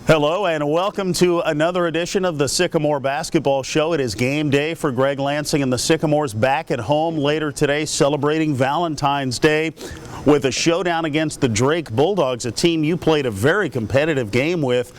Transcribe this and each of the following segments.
Hello and welcome to another edition of the Sycamore Basketball Show. It is game day for Greg Lansing and the Sycamores back at home later today, celebrating Valentine's Day with a showdown against the Drake Bulldogs, a team you played a very competitive game with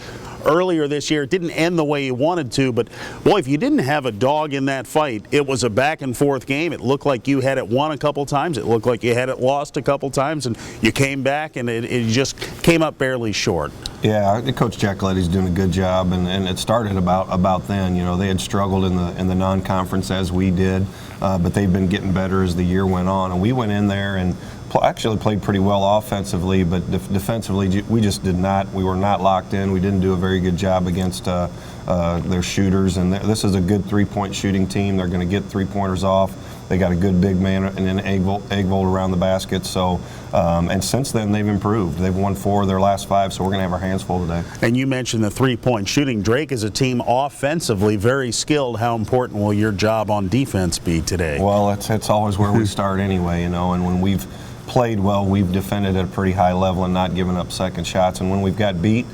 earlier this year. It didn't end the way you wanted to, but boy, if you didn't have a dog in that fight, it was a back and forth game. It looked like you had it won a couple times. It looked like you had it lost a couple times, and you came back and it just came up barely short. Yeah, Coach Giacoletti's doing a good job, and it started about then. You know, they had struggled in the non-conference as we did, but they've been getting better as the year went on. And we went in there and actually played pretty well offensively, but defensively we just did not. We were not locked in. We didn't do a very good job against their shooters. And this is a good three-point shooting team. They're going to get three-pointers off. They got a good big man and an egg volt around the basket. So, and since then they've improved. They've won 4 of their last 5, so we're going to have our hands full today. And you mentioned the three-point shooting. Drake is a team offensively very skilled. How important will your job on defense be today? Well, it's always where we start anyway, you know. And when we've played well, we've defended at a pretty high level and not given up second shots. And when we've got beat,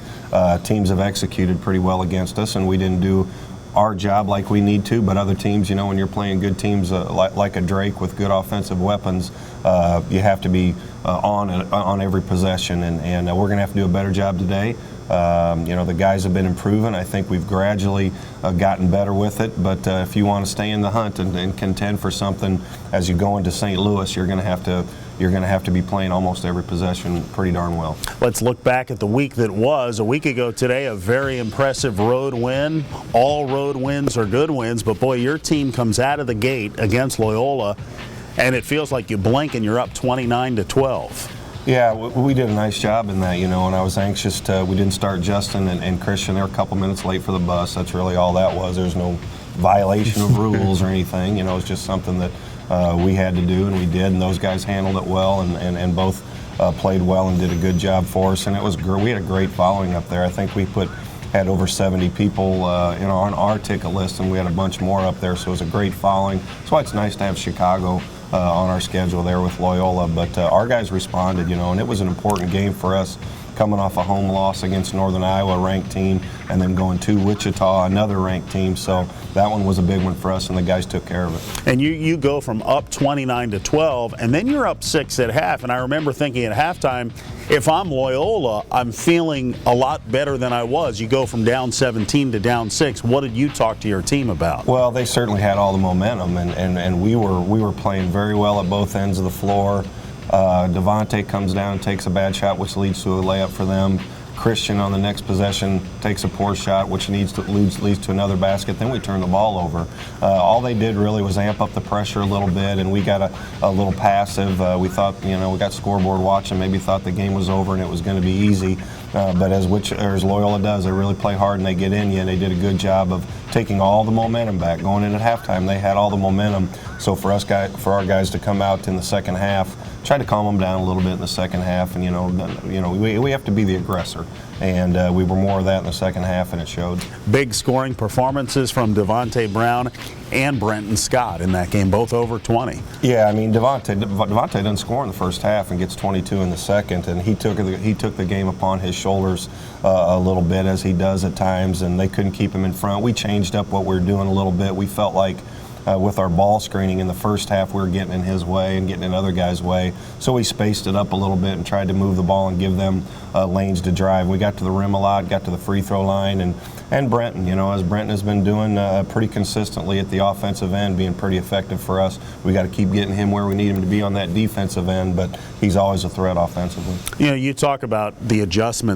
teams have executed pretty well against us, and we didn't do our job like we need to, but other teams, you know, when you're playing good teams like a Drake with good offensive weapons, you have to be on every possession, and we're going to have to do a better job today. You know, the guys have been improving. I think we've gradually gotten better with it, but if you want to stay in the hunt and contend for something as you go into St. Louis, you're going to have to be playing almost every possession pretty darn well. Let's look back at the week that was. A week ago today, a very impressive road win. All road wins are good wins, but boy, your team comes out of the gate against Loyola, and it feels like you blink and you're up 29-12. Yeah, we did a nice job in that, you know, and I was anxious we didn't start Justin and Christian. They were a couple minutes late for the bus. That's really all that was. There's no violation of rules or anything. You know, it's just something that we had to do, and we did, and those guys handled it well, and both played well and did a good job for us, and it was we had a great following up there. I think we had over 70 people you know, on our ticket list, and we had a bunch more up there, so it was a great following. That's why it's nice to have Chicago on our schedule there with Loyola, but our guys responded, you know, and it was an important game for us, coming off a home loss against Northern Iowa, ranked team, and then going to Wichita, another ranked team. So that one was a big one for us, and the guys took care of it. And you go from up 29-12, and then you're up 6 at half. And I remember thinking at halftime, if I'm Loyola, I'm feeling a lot better than I was. You go from down 17 to down 6. What did you talk to your team about? Well, they certainly had all the momentum, and we were playing very well at both ends of the floor. Devontae comes down and takes a bad shot, which leads to a layup for them. Christian on the next possession takes a poor shot, which leads to another basket. Then we turn the ball over. All they did really was amp up the pressure a little bit, and we got a little passive. We thought, you know, we got scoreboard watching, maybe thought the game was over and it was going to be easy. But as Loyola does, they really play hard and they get in you, and they did a good job of taking all the momentum back. Going in at halftime, they had all the momentum. So for our guys to come out in the second half, try to calm them down a little bit in the second half, and you know we have to be the aggressor, and we were more of that in the second half, and it showed. Big scoring performances from Devontae Brown and Brenton Scott in that game, both over 20. Yeah, I mean Devontae doesn't score in the first half and gets 22 in the second, and he took the game upon his shoulders a little bit, as he does at times, and they couldn't keep him in front. We changed up what we were doing a little bit. We felt like with our ball screening in the first half, we were getting in his way and getting in other guys' way. So we spaced it up a little bit and tried to move the ball and give them lanes to drive. We got to the rim a lot, got to the free throw line, and Brenton, you know, as Brenton has been doing pretty consistently at the offensive end, being pretty effective for us. We got to keep getting him where we need him to be on that defensive end, but he's always a threat offensively. You know, you talk about the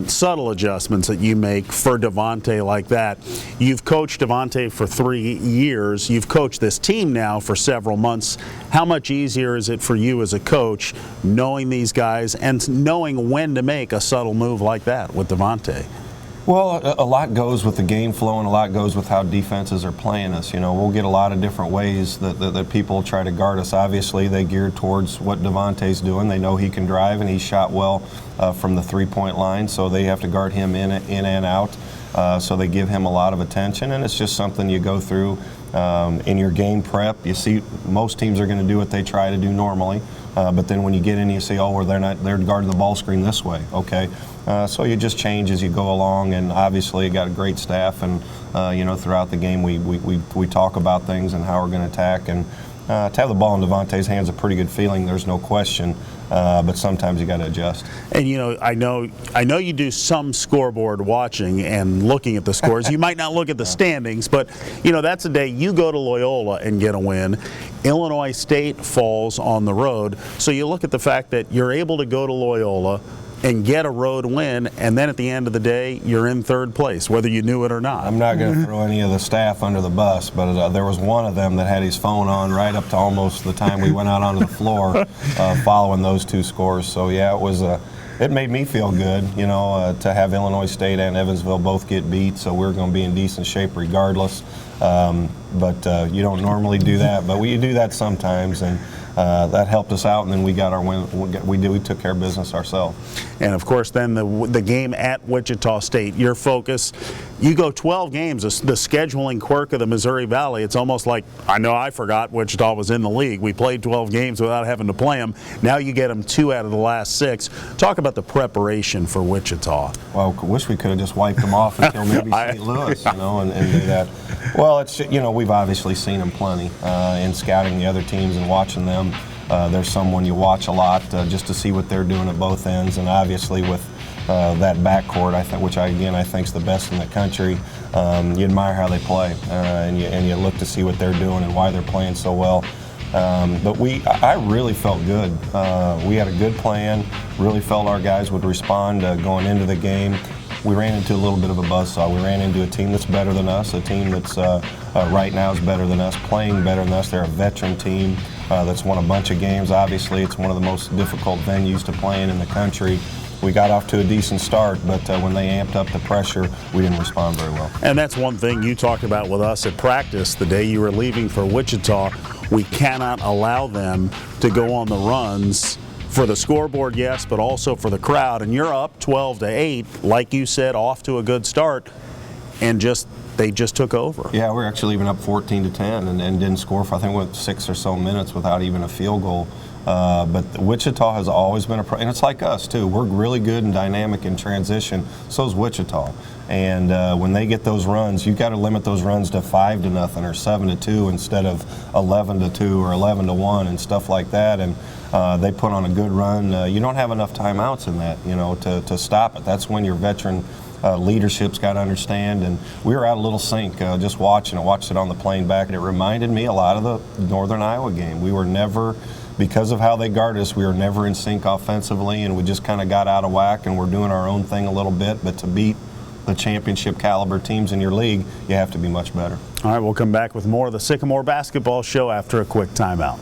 subtle adjustments that you make for Devontae like that. You've coached Devontae for 3 years. You've coached this team now for several months. How much easier is it for you as a coach knowing these guys and knowing when to make a subtle move like that with Devontae? Well, a lot goes with the game flow, and a lot goes with how defenses are playing us. You know, we'll get a lot of different ways that people try to guard us. Obviously, they gear towards what Devontae's doing. They know he can drive, and he shot well from the three-point line, so they have to guard him in and out. So they give him a lot of attention, and it's just something you go through in your game prep. You see, most teams are going to do what they try to do normally. But then when you get in, you say, oh, they're guarding the ball screen this way. Okay, So you just change as you go along, and obviously you got a great staff, and throughout the game we talk about things and how we're going to attack, and to have the ball in Devontae's hands is a pretty good feeling. There's no question. But sometimes you got to adjust. And I know you do some scoreboard watching and looking at the scores. You might not look at the standings, but that's a day you go to Loyola and get a win. Illinois State falls on the road, so you look at the fact that you're able to go to Loyola and get a road win, and then at the end of the day, you're in third place, whether you knew it or not. I'm not going to throw any of the staff under the bus, but there was one of them that had his phone on right up to almost the time we went out onto the floor following those two scores. So, yeah, it made me feel good, to have Illinois State and Evansville both get beat, so we're going to be in decent shape regardless. But you don't normally do that, but we do that sometimes, and that helped us out, and then we got our win. We took care of business ourselves. And of course, then the game at Wichita State. Your focus. You go 12 games. The scheduling quirk of the Missouri Valley. It's almost like I forgot Wichita was in the league. We played 12 games without having to play them. Now you get them 2 out of the last 6. Talk about the preparation for Wichita. Well, I wish we could have just wiped them off until maybe St. Louis, and do that. Well, it's we've obviously seen them plenty in scouting the other teams and watching them. There's someone you watch a lot just to see what they're doing at both ends, and obviously with that backcourt, which I think is the best in the country. You admire how they play, and you look to see what they're doing and why they're playing so well. But I really felt good. We had a good plan. Really felt our guys would respond going into the game. We ran into a little bit of a buzzsaw. We ran into a team that's better than us, a team that's right now is better than us, playing better than us. They're a veteran team that's won a bunch of games. Obviously, it's one of the most difficult venues to play in the country. We got off to a decent start, but when they amped up the pressure, we didn't respond very well. And that's one thing you talked about with us at practice the day you were leaving for Wichita. We cannot allow them to go on the runs for the scoreboard, yes, but also for the crowd. And you're up 12-8, like you said, off to a good start, and they just took over. Yeah, we're actually even up 14-10 and didn't score for, I think, what, 6 or so minutes without even a field goal. But Wichita has always been and it's like us too. We're really good and dynamic in transition. So is Wichita. And when they get those runs, you've got to limit those runs to 5-0 or 7-2 instead of 11-2 or 11-1 and stuff like that. And they put on a good run. You don't have enough timeouts in that, to stop it. That's when your veteran leadership's got to understand. And we were out a little sync just watching it. Watched it on the plane back, and it reminded me a lot of the Northern Iowa game. We were never, because of how they guarded us, we were never in sync offensively, and we just kind of got out of whack, and we're doing our own thing a little bit. But to beat the championship caliber teams in your league, you have to be much better. All right, we'll come back with more of the Sycamore Basketball Show after a quick timeout.